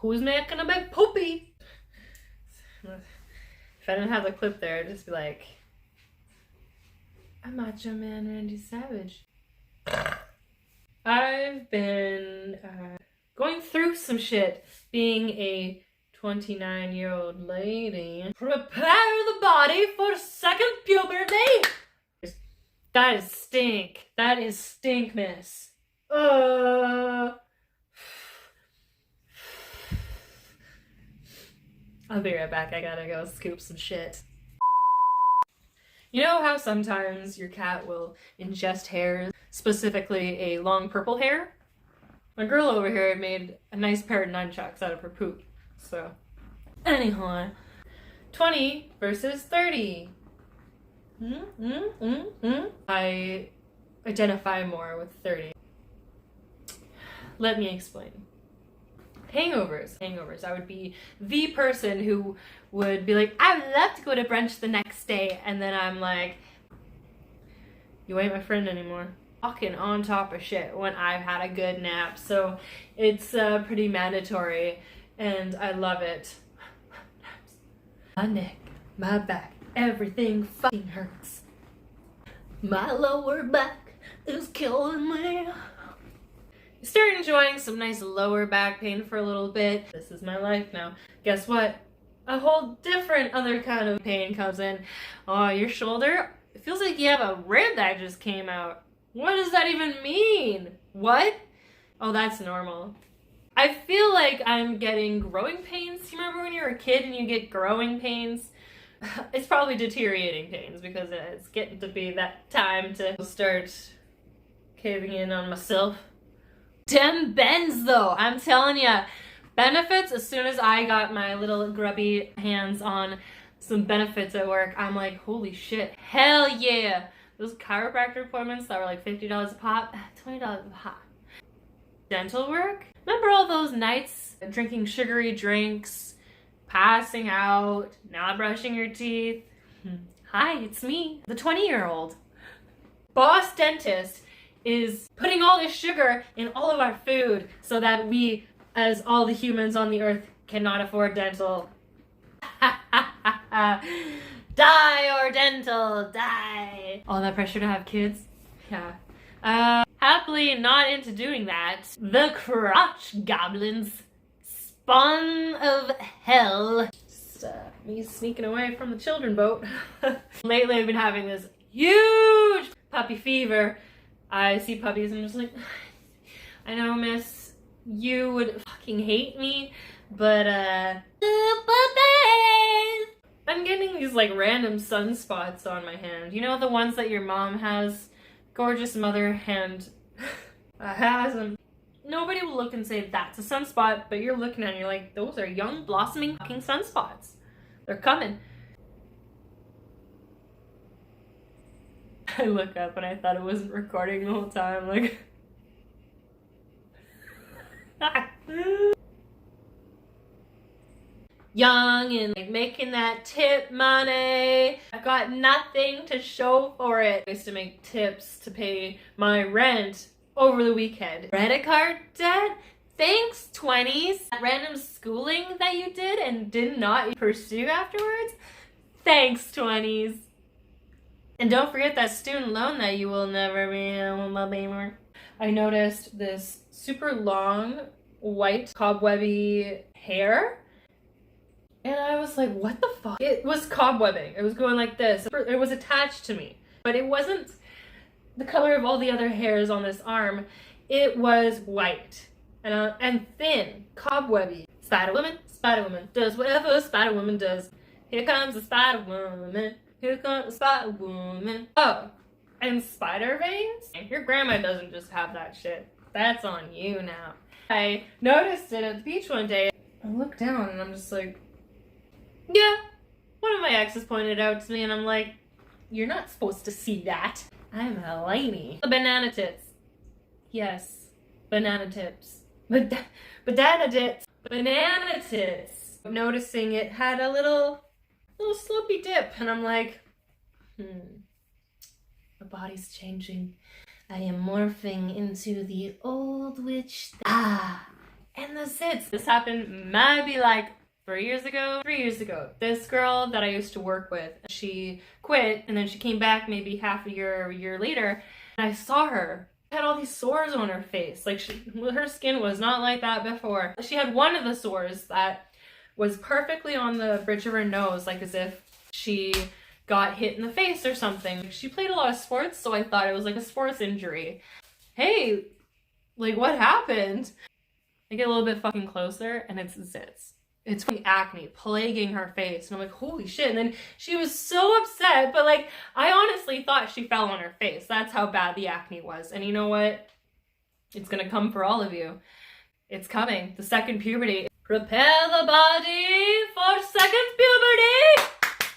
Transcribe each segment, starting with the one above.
Who's making a big poopy? If I didn't have the clip there, I'd just be like, I'm Macho Man Randy Savage. I've been going through some shit being a 29-year-old lady. Prepare the body for second puberty! That is stink. That is stink, miss. I'll be right back. I gotta go scoop some shit. You know how sometimes your cat will ingest hairs, specifically a long purple hair? My girl over here made a nice pair of nunchucks out of her poop. So, anyhow, 20 versus 30. I identify more with 30. Let me explain. Hangovers. I would be the person who would be like, I would love to go to brunch the next day. And then I'm like, you ain't my friend anymore. Walking on top of shit when I've had a good nap. So it's pretty mandatory and I love it. My neck, my back, everything fucking hurts. My lower back is killing me. Start enjoying some nice lower back pain for a little bit. This is my life now. Guess what? A whole different other kind of pain comes in. Oh, your shoulder? It feels like you have a rib that just came out. What does that even mean? What? Oh, that's normal. I feel like I'm getting growing pains. You remember when you were a kid and you get growing pains? It's probably deteriorating pains because it's getting to be that time to start caving in on myself. Dem bends though, I'm telling ya. Benefits, as soon as I got my little grubby hands on some benefits at work, I'm like, holy shit, hell yeah. Those chiropractor appointments that were like $50 a pop, $20 a pop. Dental work? Remember all those nights drinking sugary drinks, passing out, not brushing your teeth? Hi, it's me, the 20-year-old. Boss dentist is putting all this sugar in all of our food so that we, as all the humans on the earth, cannot afford dental. Die or dental, die. All that pressure to have kids? Yeah. Happily not into doing that. The crotch goblins. Spawn of hell. Just me sneaking away from the children boat. Lately I've been having this huge puppy fever. I see puppies and I'm just like, I know, miss, you would fucking hate me, but puppies! I'm getting these like random sunspots on my hand. You know the ones that your mom has? Gorgeous mother hand has them. Nobody will look and say that's a sunspot, but you're looking at it and you're like, those are young blossoming fucking sunspots. They're coming. I look up and I thought it wasn't recording the whole time, like young and like making that tip money. I've got nothing to show for it. I used to make tips to pay my rent over the weekend. Credit card debt? Thanks, 20s. That random schooling that you did and did not pursue afterwards? Thanks, 20s. And don't forget that student loan that you will never be able to pay more. I noticed this super long, white, cobwebby hair. And I was like, what the fuck? It was cobwebbing. It was going like this. It was attached to me. But it wasn't the color of all the other hairs on this arm. It was white and thin, cobwebby. Spider-Woman does whatever Spider-Woman does. Here comes the Spider-Woman. Here comes the Spider-Woman. Oh, and spider veins? Your grandma doesn't just have that shit. That's on you now. I noticed it at the beach one day. I looked down and I'm just like, yeah. One of my exes pointed out to me and I'm like, you're not supposed to see that. I'm a lady. Banana tits. Yes, banana tips. Banana tits. Banana tits. Noticing it had a little slopey dip and I'm like, my body's changing. I am morphing into the old witch. and the zits. This happened maybe like 3 years ago. 3 years ago, this girl that I used to work with, she quit, and then she came back maybe half a year or a year later, and I saw her. She had all these sores on her face. Like, her skin was not like that before. She had one of the sores that was perfectly on the bridge of her nose, like as if she got hit in the face or something. She played a lot of sports, so I thought it was like a sports injury. Hey, like, what happened? I get a little bit fucking closer, and it's zits. It's acne plaguing her face. And I'm like, holy shit. And then she was so upset, but like, I honestly thought she fell on her face. That's how bad the acne was. And you know what? It's gonna come for all of you. It's coming. The second puberty. Prepare the body for second puberty.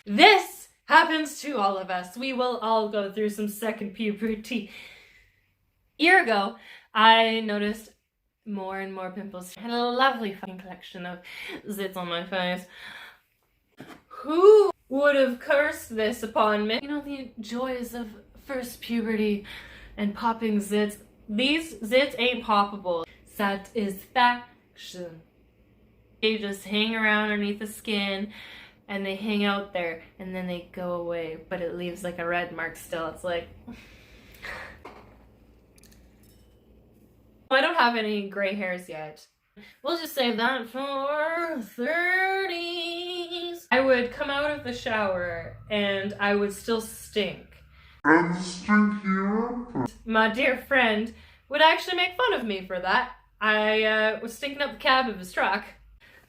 This happens to all of us. We will all go through some second puberty. A year ago, I noticed more and more pimples. I had a lovely fucking collection of zits on my face. Who would have cursed this upon me? You know, the joys of first puberty and popping zits. These zits ain't poppable. Satisfaction. They just hang around underneath the skin, and they hang out there, and then they go away, but it leaves like a red mark still. It's like... I don't have any gray hairs yet. We'll just save that for 30s. I would come out of the shower and I would still stink. And stinky. My dear friend would actually make fun of me for that. I was stinking up the cab of his truck.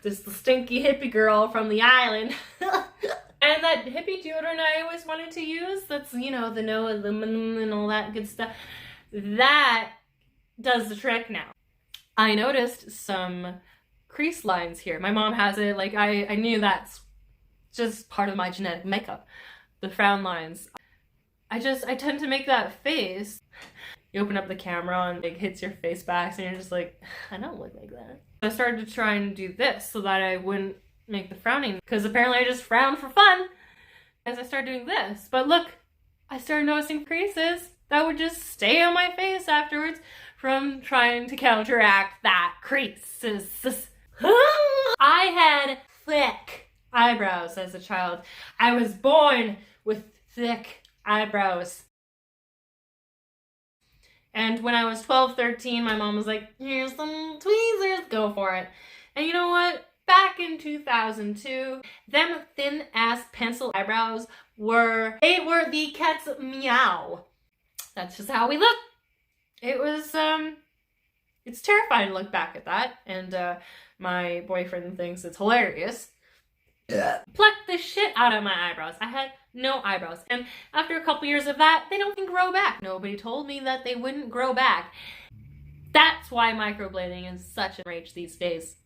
This stinky hippie girl from the island. And that hippie deodorant I always wanted to use, that's, you know, the no aluminum and all that good stuff. That does the trick now. I noticed some crease lines here. My mom has it. Like, I knew that's just part of my genetic makeup. The frown lines. I tend to make that face. You open up the camera and it hits your face back, and you're just like, I don't look like that. I started to try and do this so that I wouldn't make the frowning, because apparently I just frown for fun as I started doing this. But look, I started noticing creases that would just stay on my face afterwards from trying to counteract that creases. I had thick eyebrows as a child. I was born with thick eyebrows. And when I was 12, 13, my mom was like, here's some tweezers, go for it. And you know what? Back in 2002, them thin-ass pencil eyebrows were the cat's meow. That's just how we look. It was, it's terrifying to look back at that, and my boyfriend thinks it's hilarious. Yeah. Plucked the shit out of my eyebrows. I had no eyebrows, and after a couple years of that, they don't grow back. Nobody told me that they wouldn't grow back. That's why microblading is such a rage these days.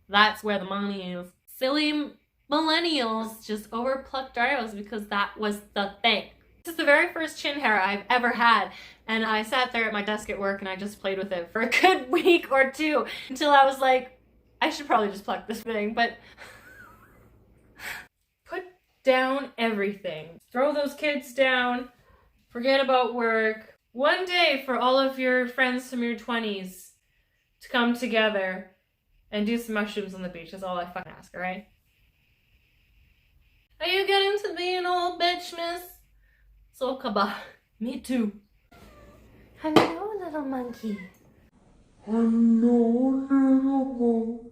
That's where the money is. Silly millennials just overplucked eyebrows because that was the thing. This is the very first chin hair I've ever had, and I sat there at my desk at work and I just played with it for a good week or two until I was like, I should probably just pluck this thing, but put down everything. Throw those kids down, forget about work. One day for all of your friends from your 20s to come together and do some mushrooms on the beach is all I fucking ask, alright? Are you getting to be an old bitch, miss? So kaba. Me too. Hello, little monkey. Hello, little monkey.